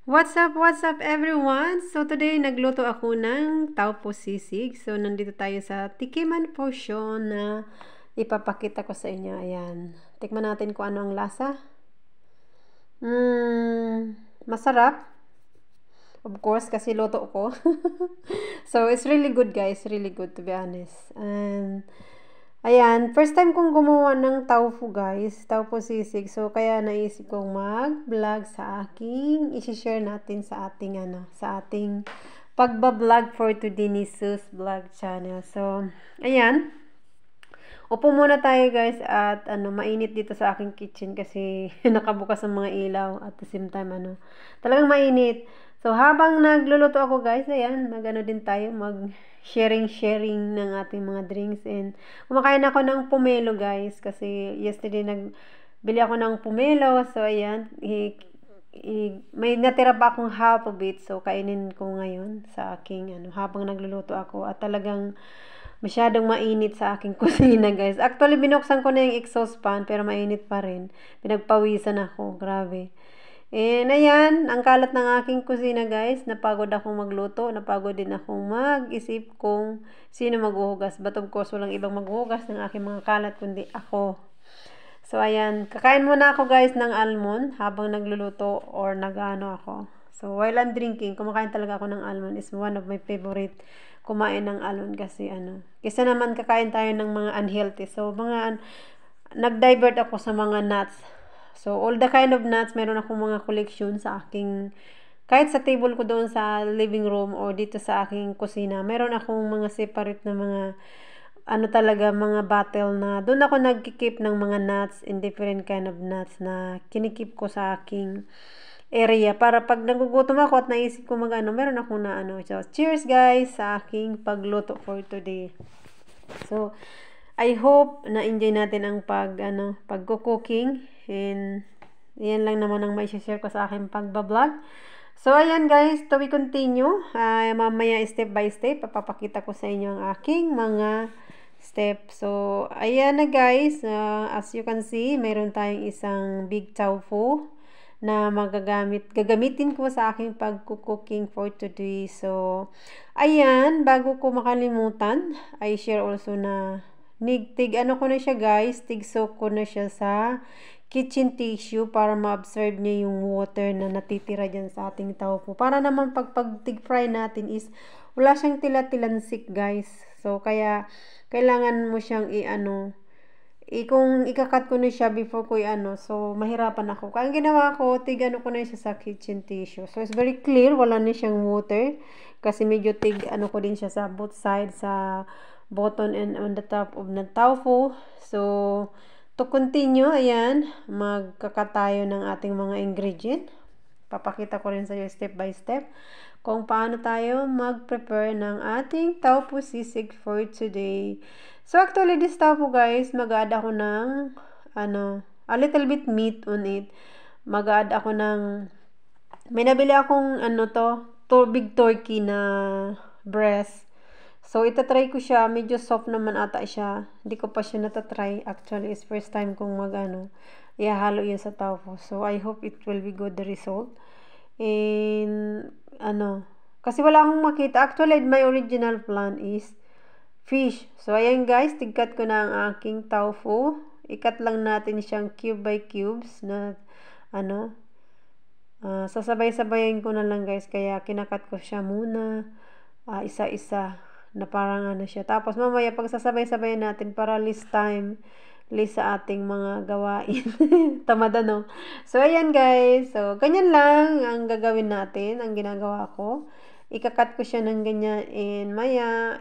What's up everyone? So today nagluto ako ng taupo sisig. So nandito tayo sa tikiman portion na ipapakita ko sa inyo. Ayan. Tikman natin kung ano ang lasa. Masarap. Of course, kasi luto ko. So it's really good guys. Really good to be honest. And ayan, first time kong gumawa ng taupo guys, taupo sisig. So kaya naisip kong mag-vlog sa aking i-share natin sa ating sa ating pagba-vlog for today ni Sus Vlog Channel. So ayan. Upo muna tayo guys at mainit dito sa aking kitchen kasi nakabukas ang mga ilaw at the same time talagang mainit. So habang nagluluto ako guys, ayan, din tayo, sharing ng ating mga drinks and kumakain ako ng pomelo guys kasi yesterday nagbili ako ng pomelo. So ayan, may natira pa akong half of it, so kainin ko ngayon sa aking habang nagluluto ako at talagang masyadong mainit sa aking kusina guys. Actually binuksan ko na yung exhaust fan pero mainit pa rin. Pinagpawisan ako, grabe. And ayan, ang kalat ng aking kusina guys. Napagod akong magluto. Napagod din akong mag-isip kung sino maghuhugas. But of course, walang ibang maghuhugas ng aking mga kalat kundi ako. So ayan, kakain muna ako guys ng almond habang nagluluto or nag-ano ako. So while I'm drinking, kumakain talaga ako ng almond. Is one of my favorite kumain ng almond kasi kaysa naman kakain tayo ng mga unhealthy. So nag-divert ako sa mga nuts. So, all the kind of nuts, meron akong mga collection sa aking, kahit sa table ko doon sa living room o dito sa aking kusina, meron akong mga separate na mga, talaga, mga bottle na, doon ako nagkikip ng mga nuts in different kind of nuts na kinikip ko sa aking area para pag nagugutom ako at naisip ko meron akong So, cheers guys sa aking pagluto for today. So, I hope na enjoy natin ang pagko-cooking and yan lang naman ang may share ko sa aking pagba-vlog. So ayan guys, to we continue. Mamaya step by step papapakita ko sa inyo ang aking mga step. So ayan na guys, as you can see, mayroon tayong isang big tofu na gagamitin ko sa aking pagko-cooking for today. So ayan, bago ko makalimutan, I share also na tig ko na siya guys, tig soak ko na siya sa kitchen tissue para ma-absorb niya yung water na natitira dyan sa ating taupo. Para naman pag tig fry natin is wala siyang tila-tilansik guys. So kaya kailangan mo siyang kung ikakat ko na siya before ko so mahirapan ako. Kaya ang ginawa ko, tig ko na siya sa kitchen tissue. So it's very clear, wala na siyang water kasi medyo tig ko din siya sa both sides, sa bottom and on the top of the tofu. So, to continue, ayan, magkakat tayo ng ating mga ingredient. Papakita ko rin sa iyo step by step kung paano tayo mag-prepare ng ating tofu sisig for today. So, actually, this tofu guys, mag-add ako ng, a little bit meat on it. Mag-add ako ng, may nabili akong, big turkey na breast. So, itatry ko siya. Medyo soft naman ata siya. Hindi ko pa siya natatry. Actually, it's first time kong ihahalo yun sa tofu. So, I hope it will be good the result. And, kasi wala akong makita. Actually, my original plan is fish. So, ayan guys, tigkat ko na ang aking tofu. Ikat lang natin siyang cube by cubes na, sasabay-sabayin ko na lang guys. Kaya, kinakat ko siya muna. Isa-isa na parang siya. Tapos mamaya pag sasabay-sabay natin para less time, less sa ating mga gawain. Tamad So ayan guys. So ganyan lang ang gagawin natin, ang ginagawa ko. Ikakat ko siya ng ganyan and maya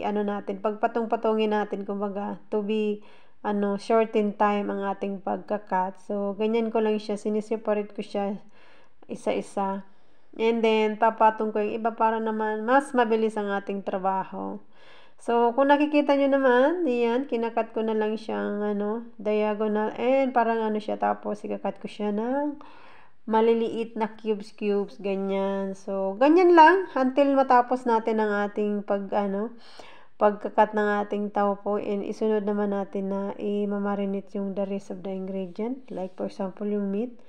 natin, pagpatong-patongin natin kumbaga to be shorten time ang ating pagkakat. So ganyan ko lang siya, siniseparate ko siya isa-isa. And then, papatong ko yung iba para naman mas mabilis ang ating trabaho. So, kung nakikita nyo naman, yan, kinakat ko na lang siyang, diagonal, and parang siya, tapos ikakat ko siya ng maliliit na cubes, ganyan. So, ganyan lang, until matapos natin ang ating pagkakat ng ating taupo, and isunod naman natin na i-marinate yung the rest of the ingredient, like for example, yung meat.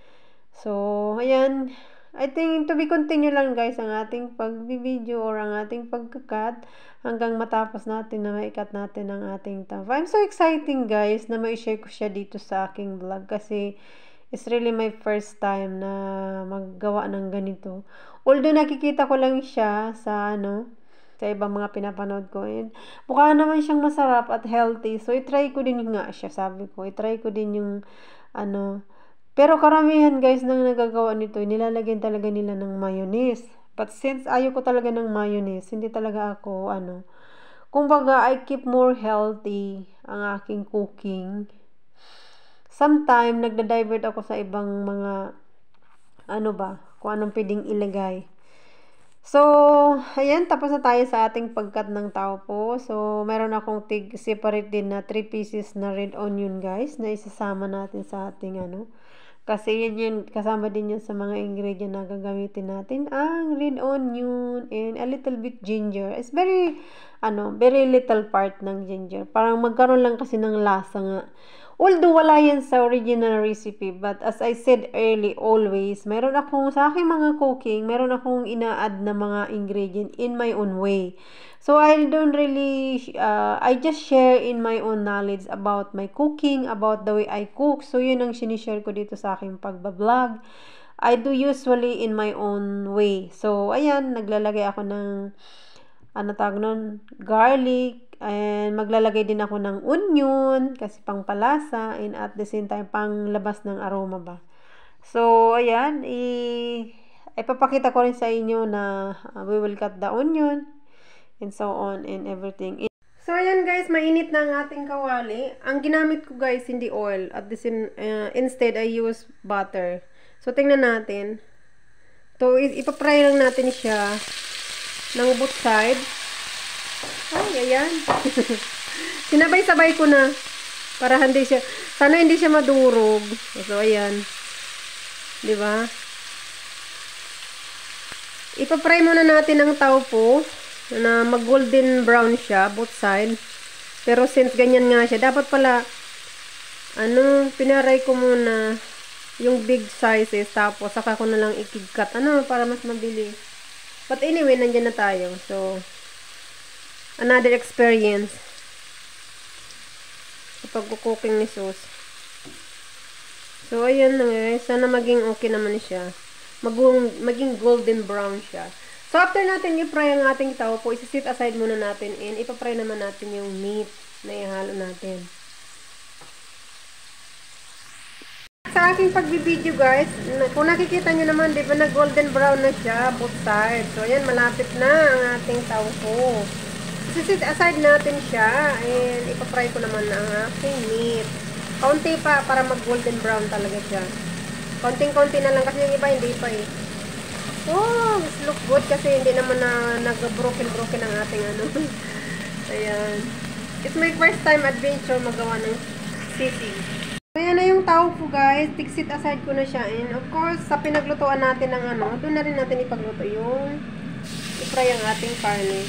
So, ayan, I think to be continue lang guys ang ating pag-video or ang ating pagkakat hanggang matapos natin na maikat natin ang ating top 5. I'm so exciting guys na ma-share ko siya dito sa aking vlog kasi it's really my first time na maggawa ng ganito. Although nakikita ko lang siya sa sa ibang mga pinapanood ko. And mukha naman siyang masarap at healthy. So, i-try ko din nga siya, sabi ko. I-try ko din yung pero karamihan guys nang nagagawa nito, nilalagyan talaga nila ng mayonnaise. But since ayaw ko talaga ng mayonnaise, hindi talaga ako kumbaga I keep more healthy ang aking cooking. Sometime nagda-divert ako sa ibang mga kung anong pwedeng ilagay. So, ayan, tapos na tayo sa ating pagkat ng taupo. So, meron akong separate din na 3 pieces na red onion guys, na isasama natin sa ating kasi yan kasama din yan sa mga ingredient na gagamitin natin. Ang red onion and a little bit ginger. It's very little part ng ginger. Parang magkaroon lang kasi ng lasa nga. Although wala yan sa original recipe, but as I said early, always, meron akong, sa aking mga cooking, meron akong ina-add na mga ingredient in my own way. So, I don't really, I just share in my own knowledge about my cooking, about the way I cook. So, yun ang sinishare ko dito sa aking pagbablog. I do usually in my own way. So, ayan, naglalagay ako ng, garlic, and maglalagay din ako ng onion, kasi pangpalasa, and at the same time, panglabas ng aroma ba. So, ayan, ipapakita ko rin sa inyo na we will cut the onion, and so on, and everything. So, ayan guys, mainit na ang ating kawali. Ang ginamit ko guys, hindi oil. At the same, instead, I use butter. So, tingnan natin. So, ipapry lang natin siya ng both side. Ay, ayan. Sinabay-sabay ko na para sana hindi siya madurog. So, ayan. Diba? Ipapry muna natin ang taupo na mag-golden brown siya, both side. Pero since ganyan nga siya, dapat pala, pinaray ko muna yung big sizes, tapos saka ko na lang ikigkat, para mas mabilis. But anyway, nandyan na tayo. So, another experience sa pag-cooking ni Sus. So, ayan na guys. Sana maging okay naman siya. Maging golden brown siya. So, after natin i-fry ang ating taupo, isi-sit aside muna natin and ipa-fry naman natin yung meat na ihalo natin. Sa aking pagbibideo guys, kung nakikita nyo naman, di ba na golden brown na siya, both sides. So, ayan, malapit na ang ating taupo. Isi-sit aside natin siya and ipa-fry ko naman ang aking meat. Kaunti pa para mag-golden brown talaga siya. Konting-konti na lang kasi yung iba hindi pa eh. Oh, it look good kasi hindi naman na nag-broken ang ating Ayan. It's my first time adventure magawa ng sisig. Ayan na yung taupo guys. Tik-sit aside ko na siya. And of course, sa pinaglutuan natin ng doon na rin natin ipagluto yung i-fry ang ating karne.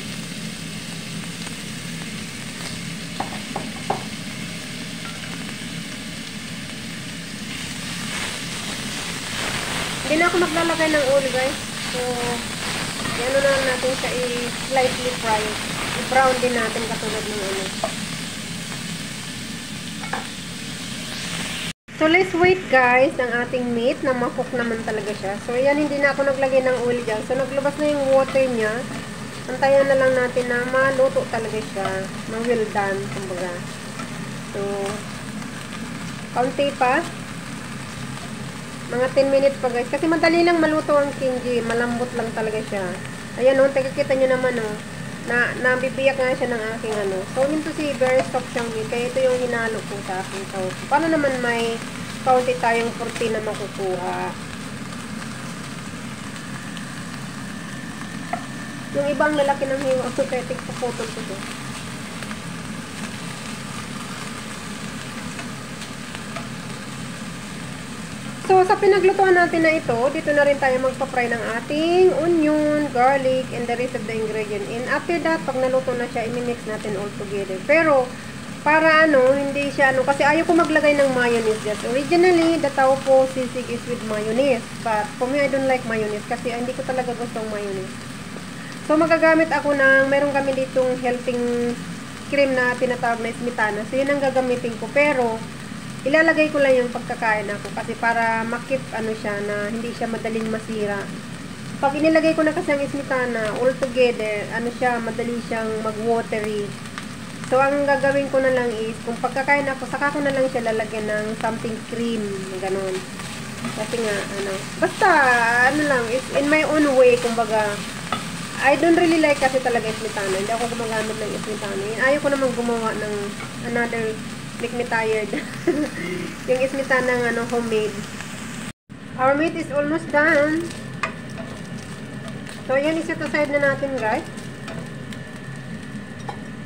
Hindi na ako maglalagay ng oil guys. So, yan na natin siya i-slightly fry. I-brown din natin katulad ng So, let's wait guys ng ating meat na ma-cook naman talaga siya. So, yan hindi na ako naglagay ng oil dyan. So, naglabas na yung water niya. Antayan na lang natin na maluto talaga siya. Ma-well done, kumbaga. So, kaunti pa. Mga 10 minutes pa guys. Kasi madali lang maluto ang kimchi. Malambot lang talaga siya. Ayan nakikita nyo naman nabibiyak nga siya ng aking So, yun to si very soft siyang meat. Kaya ito yung hinalo ko sa aking taupo. Paano naman may kaunti tayong protein na makukuha. Yung ibang lalaki ng hiwa. Kaya tigpaputol ko to. So, sa pinaglutuan natin na ito, dito na rin tayo magpa-fry ng ating onion, garlic, and the rest of the ingredient. And after that, pag naluto na siya, i-mix natin all together. Pero, Para ano, hindi siya ano, kasi ayaw ko maglagay ng mayonnaise dyan. Originally, the taupo sisig is with mayonnaise. But for me, I don't like mayonnaise kasi hindi ko talaga gustong mayonnaise. So, magagamit ako ng, meron kami ditong helping cream na tinatawag na smetana. So, yun ang gagamitin ko. Pero, ilalagay ko lang yung pagkakain ako kasi para makip ano siya na hindi siya madaling masira. Pag inilagay ko na kasi ang smetana, all together, ano siya, madali siyang mag-watery. So, ang gagawin ko na lang is, kung pagkakain ako, saka ko na lang siya lalagyan ng something cream, ganun. Kasi nga, ano, basta, ano lang, it's in my own way, kumbaga, I don't really like kasi talaga smetana. Hindi ako gumagamit ng smetana. Ayaw ko naman gumawa ng another, make me tired. Yung smetana ng, ano, homemade. Our meat is almost done. So, yan, iset aside na natin, guys.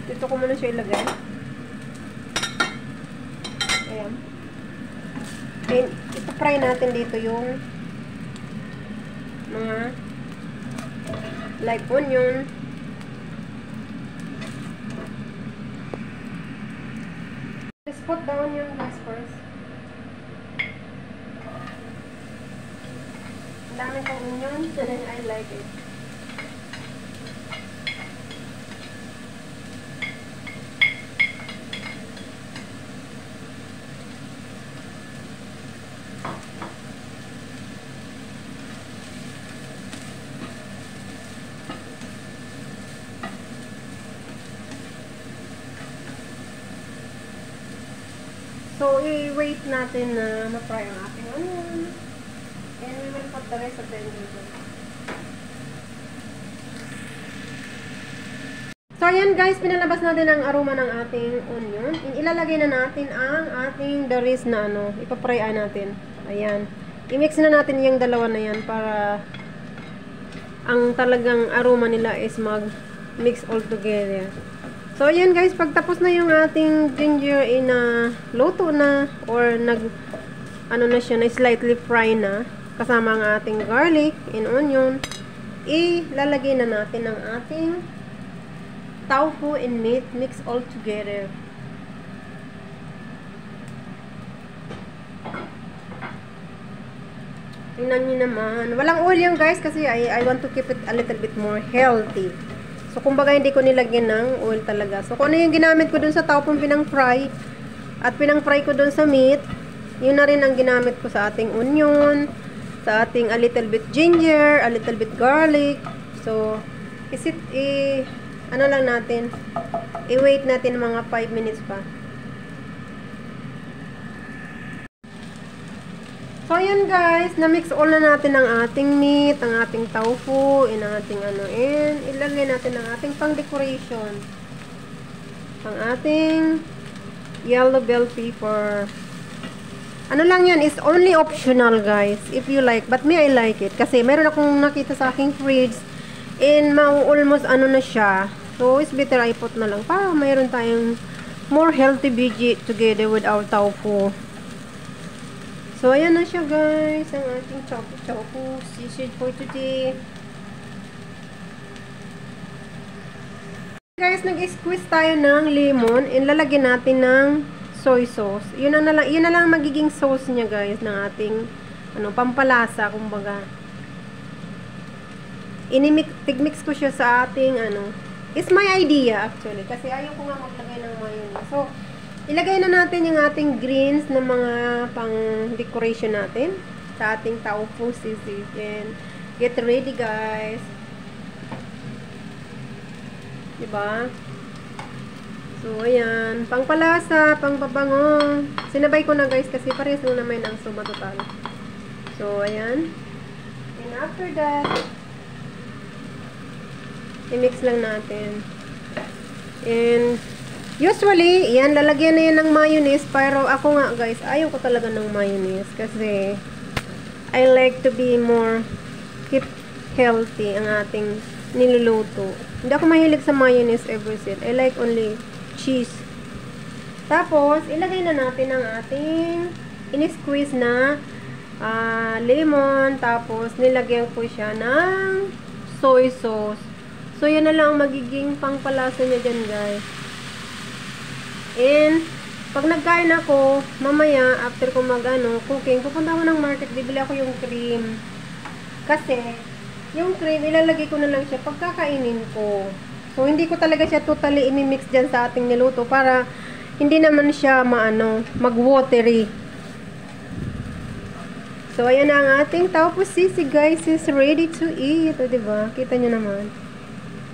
Dito ko muna siya ilagay. Ayan. And, ito-fry natin dito yung mga like onion. Let's put the onion guys first. Ang dami kong onion. I like it. So, i-wait natin na ma-fry ang ating onion. And we will put the rest of the ingredients. So, ayan guys, pinalabas natin ang aroma ng ating onion. Ilalagay na natin ang ating the rest na ano, ipapry natin. Ayan. I-mix na natin yung dalawa na yan para ang talagang aroma nila is mag-mix all together. So, ayan guys, pagtapos na yung ating ginger luto na or ano na siya, na slightly fry na kasama ang ating garlic and onion, ilalagay na natin ang ating tofu and meat mix all together. Tingnan nyo naman. Walang oil yan guys kasi I want to keep it a little bit more healthy. So, kumbaga, hindi ko nilagyan ng oil talaga. So, kung ano yung ginamit ko dun sa taupong pinang-fry, at pinang-fry ko dun sa meat, yun na rin ang ginamit ko sa ating onion, sa ating a little bit ginger, a little bit garlic. So, ano lang natin, i-wait natin mga 5 minutes pa. So, ayan guys, na-mix all na natin ang ating meat, ang ating tofu, and ang ating and ilagay natin ang ating pang-decoration. Ang ating yellow bell pepper. Ano lang yan, is only optional guys, if you like. But me, I like it. Kasi meron akong nakita sa aking fridge, and almost ano na siya. So, it's better I put na lang para mayroon tayong more healthy veggie together with our tofu. So, ayan na siya guys, ang ating tofu sisig for today. Guys, nag-squeeze tayo ng lemon and lalagyan natin ng soy sauce. Yun na lang magiging sauce niya guys, ng ating pampalasa, kumbaga. Tigmix ko siya sa ating it's my idea actually, kasi ayaw ko nga maglagay ng mayonnaise. So, ilagay na natin yung ating greens na mga pang-decoration natin sa ating tofu sisig. And get ready guys. Diba? So, ayan. Pangpalasa, pangpabango. Sinabay ko na guys kasi parehas lang naman ang suma total. So, ayan. And after that, i-mix lang natin. And usually, yan, lalagyan na yan ng mayonnaise. Pero ako nga, guys, ayaw ko talaga ng mayonnaise. Kasi, I like to be more keep healthy ang ating niluluto. Hindi ako mahilig sa mayonnaise ever since. I like only cheese. Tapos, ilagay na natin ang ating in-squeeze na lemon. Tapos, nilagyan ko siya ng soy sauce. So, yan na lang ang magiging pangpalasa niya dyan, guys. And, pag nagkain ako, mamaya, after ko cooking, pupunta ako ng market, bibili ako yung cream. Kasi, yung cream, ilalagay ko na lang siya pagkakainin ko. So, hindi ko talaga siya totally imimix dyan sa ating niluto para hindi naman siya mag-watery. So, ayan na ang ating tapos sisig, guys, is ready to eat. O, diba? Kita nyo naman.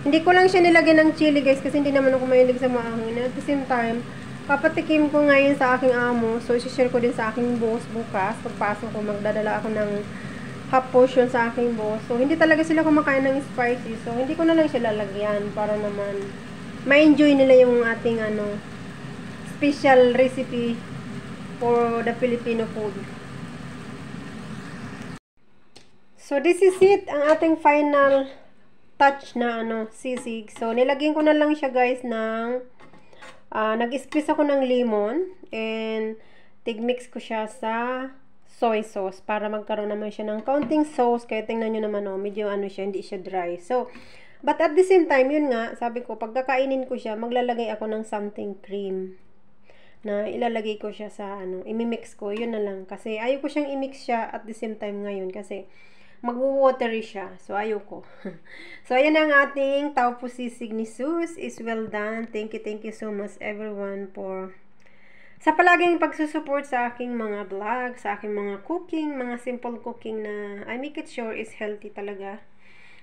Hindi ko lang siya nilagyan ng chili, guys, kasi hindi naman ako mahilig sa maangin. At the same time, papatikim ko ngayon sa aking amo. So, isi-share ko din sa aking boss bukas. Pagpasok ko, magdadala ako ng half portion sa aking boss. So, hindi talaga sila kumakain ng spicy. So, hindi ko na lang siya lalagyan para naman ma-enjoy nila yung ating special recipe for the Filipino food. So, this is it. Ang ating final touch na sisig. So, nilagyan ko na lang siya, guys, ng nag-squeeze ako ng lemon and tigmix ko siya sa soy sauce para magkaroon naman siya ng kaunting sauce. Kaya tingnan nyo naman, medyo siya, hindi siya dry. So, but at the same time, yun nga, sabi ko, pagkakainin ko siya, maglalagay ako ng something cream na ilalagay ko siya sa imimix ko, yun na lang. Kasi ayaw ko siyang imix siya at the same time ngayon kasi mag-watery siya. So, ayoko. So, ayan ang ating taupo sisig ni Sus. Is well done. Thank you so much everyone for sa palaging pagsusupport sa aking mga vlog, sa aking mga cooking, mga simple cooking na I make it sure is healthy talaga.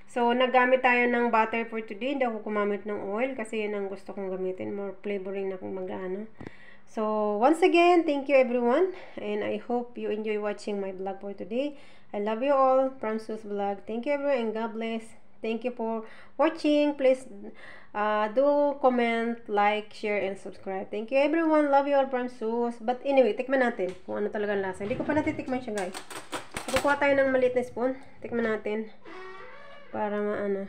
So, naggamit tayo ng butter for today. Hindi ako gumamit ng oil kasi yun ang gusto kong gamitin. More flavoring na kung mag-ano. So, once again, thank you everyone. And I hope you enjoy watching my vlog for today. I love you all from Sus Vlog. Thank you everyone and God bless. Thank you for watching. Please do comment, like, share, and subscribe. Thank you everyone. Love you all from Sus. But anyway, tikman natin kung ano talaga ang lasa. Hindi ko pa natitikman siya, guys. So, kukuha tayo ng maliit na spoon. Tikman natin. Para maano.